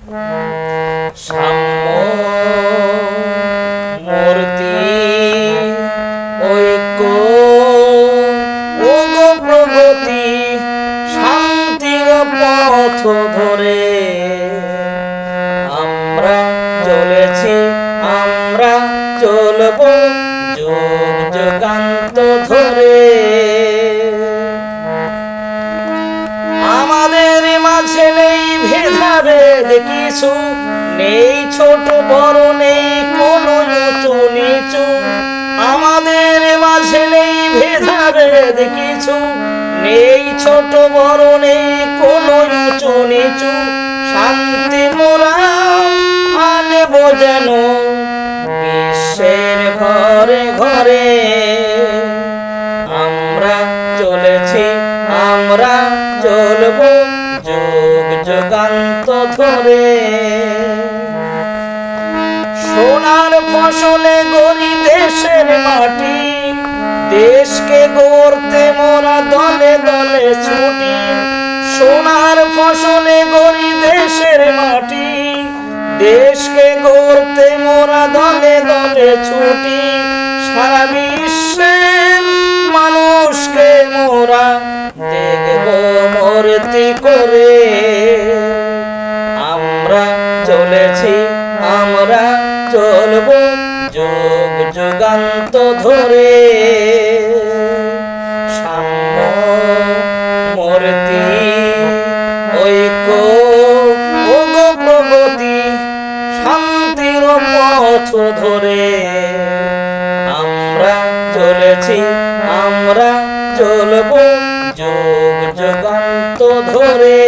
সাম্য মূর্তি ঐক্য ওগো প্রগতি শান্তির পথ ধরে আমরা চলেছি, আমরা চলব যুগ যুগান্ত ধরে। আমাদের মাঝে নেই ভেদাভেদ কিছু, নেই ছোট বড়, নেই কোনো উঁচু নিচু। আমাদের মাঝে নেই ভেদাভেদ কিছু, নেই ছোট বড়, নেই কোনো উঁচু নিচু। শান্তি মোরা আনব যেন বিশ্বের ঘরে ঘরে। আমরা চলেছি, আমরা চলব যুগ যুগান্ত ধরে। সোনার ফসলে গড়ি দেশের মাটি, দেশকে গড়তে মোরা দলে দলে ছুটি। সোনার ফসলে গড়ি দেশের মাটি, দেশকে গড়তে মোরা দলে দলে ছুটি। সারা বিশ্বের মানুষকে মোরা দেখব মূর্তি করে। আমরা চলেছি, আমরা চলব যুগ যুগান্ত ধরে। সাম্য মূর্তি ঐক্য ওগো প্রগতি শান্তির পথ ধরে। আমরা চলেছি, আমরা চলব যুগ যুগান্ত ধরে।